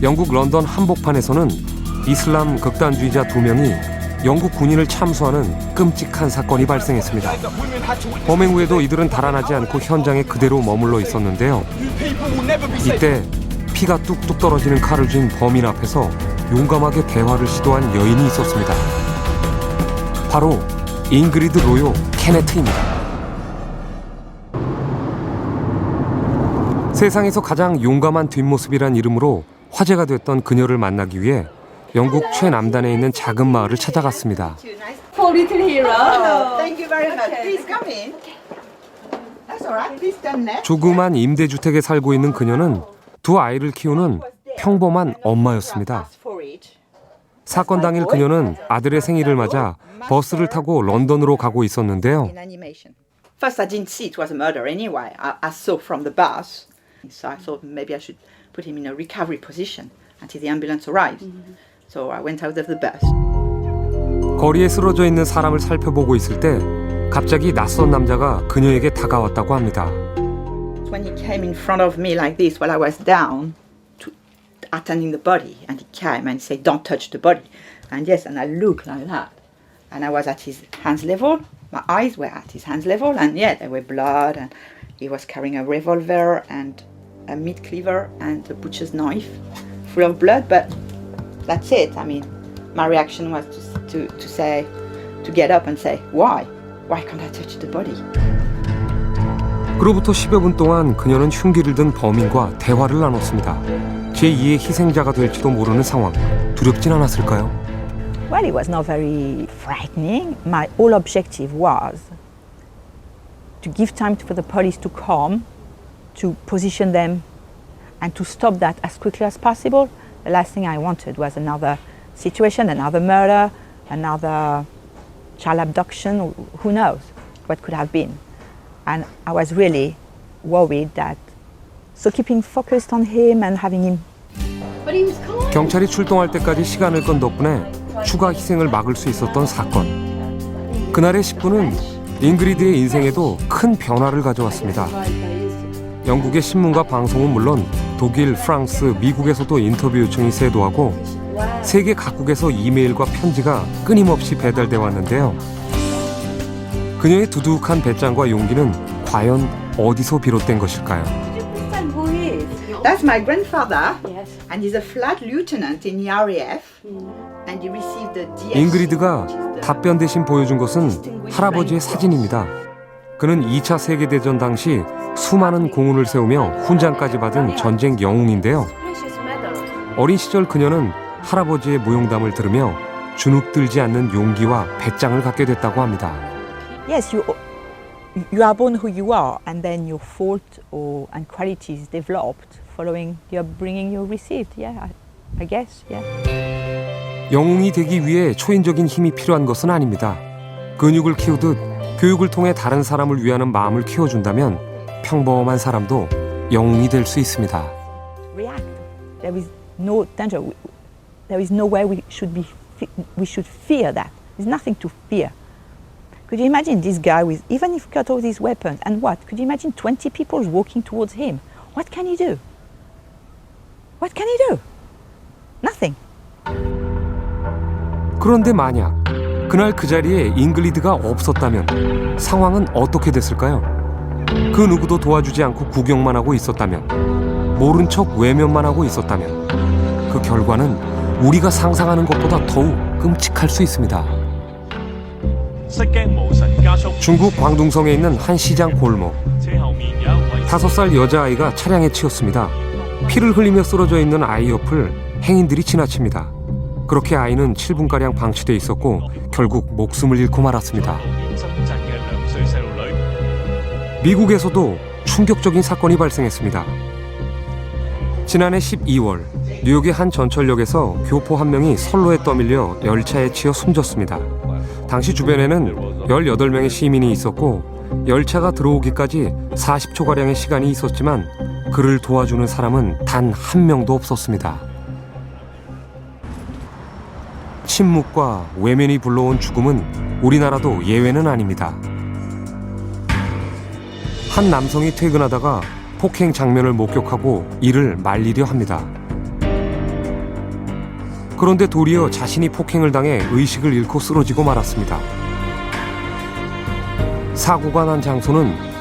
영국 런던 한복판에서는 이슬람 극단주의자 2명이 영국 군인을 참수하는 끔찍한 사건이 발생했습니다. 범행 후에도 이들은 달아나지 않고 현장에 그대로 머물러 있었는데요. 이때 피가 뚝뚝 떨어지는 칼을 쥔 범인 앞에서 용감하게 대화를 시도한 여인이 있었습니다. 바로 잉그리드 로요 케네트입니다. 세상에서 가장 용감한 뒷모습이란 이름으로 화제가 됐던 그녀를 만나기 위해 영국 최남단에 있는 작은 마을을 찾아갔습니다. Poor little hero. Thank you very much. Please come in. That's all right. Please stand there. 조그만 임대주택에 살고 있는 그녀는 두 아이를 키우는 평범한 엄마였습니다. 사건 당일 그녀는 아들의 생일을 맞아 버스를 타고 런던으로 가고 있었는데요. In animation. First, I didn't see it was a murder anyway. I saw from the bus, so I thought maybe I should put him in a recovery position until the ambulance arrived. So I went out of the bus. 거리에 쓰러져 있는 사람을 살펴보고 있을 때 갑자기 낯선 남자가 그녀에게 다가왔다고 합니다. When he came in front of me like this while I was down, attending the body, and he came and said, "Don't touch the body." And yes, and I looked like that, and I was at his hands level. My eyes were at his hands level, and yeah, there were blood, and he was carrying a revolver and a meat cleaver and a butcher's knife, full of blood. But that's it. I mean, my reaction was to get up and say, "Why? Why can't I touch the body?" 그로부터 10여 분 동안 그녀는 흉기를 든 범인과 대화를 나눴습니다. 제2의 희생자가 될지도 모르는 상황, 두렵진 않았을까요? Well, it was not very frightening. My whole objective was to give time for the police to come, to position them, and to stop that as quickly as possible. The last thing I wanted was another situation, another murder, another child abduction, who knows what could have been. And I was really worried that, so keeping focused on him and having him. But he was calm. 경찰이 출동할 때까지 시간을 끈 덕분에 추가 희생을 막을 수 있었던 사건. 그날의 10분은 잉그리드의 인생에도 큰 변화를 가져왔습니다. 영국의 신문과 방송은 물론 독일, 프랑스, 미국에서도 인터뷰 요청이 쇄도하고 세계 각국에서 이메일과 편지가 끊임없이 배달돼 왔는데요. 그녀의 두둑한 배짱과 용기는 과연 어디서 비롯된 것일까요? Who he is? That's my grandfather, Yes. and he's a flat lieutenant in the RAF, and he received the DS. 잉그리드가 답변 대신 보여준 것은 할아버지의 사진입니다. 그는 2차 세계대전 당시 수많은 공훈을 세우며 훈장까지 받은 전쟁 영웅인데요. Precious medal. 어린 시절 그녀는 할아버지의 무용담을 들으며 주눅들지 않는 용기와 배짱을 갖게 됐다고 합니다. Yes, you are born who you are, and then your fault and qualities developed following the upbringing you received. Yeah, I guess. Yeah. 영웅이 되기 위해 초인적인 힘이 필요한 것은 아닙니다. 근육을 키우듯 교육을 통해 다른 사람을 위하는 마음을 키워준다면 평범한 사람도 영웅이 될 수 있습니다. React. There is no danger. There is no way we should fear that. There's nothing to fear. Could you imagine this guy with, even if he got all these weapons, and what? Could you imagine 20 people walking towards him? What can he do? What can he do? Nothing. 그런데 만약 그날 그 자리에 잉글리드가 없었다면 상황은 어떻게 됐을까요? 그 누구도 도와주지 않고 구경만 하고 있었다면, 모른 척 외면만 하고 있었다면 그 결과는 우리가 상상하는 것보다 더욱 끔찍할 수 있습니다. 중국 광둥성에 있는 한 시장 골목. 5살 여자아이가 차량에 치였습니다. 피를 흘리며 쓰러져 있는 아이 옆을 행인들이 지나칩니다. 그렇게 아이는 7분가량 방치돼 있었고 결국 목숨을 잃고 말았습니다. 미국에서도 충격적인 사건이 발생했습니다. 지난해 12월 뉴욕의 한 전철역에서 교포 한 명이 선로에 떠밀려 열차에 치여 숨졌습니다. 당시 주변에는 18명의 시민이 있었고 열차가 들어오기까지 40초가량의 시간이 있었지만 그를 도와주는 사람은 단 한 명도 없었습니다. 침묵과 외면이 불러온 죽음은 우리나라도 예외는 아닙니다. 한 남성이 퇴근하다가 폭행 장면을 목격하고 이를 말리려 합니다. 그런데 도리어 자신이 폭행을 당해 의식을 잃고 쓰러지고 말았습니다. 사고가 난 장소는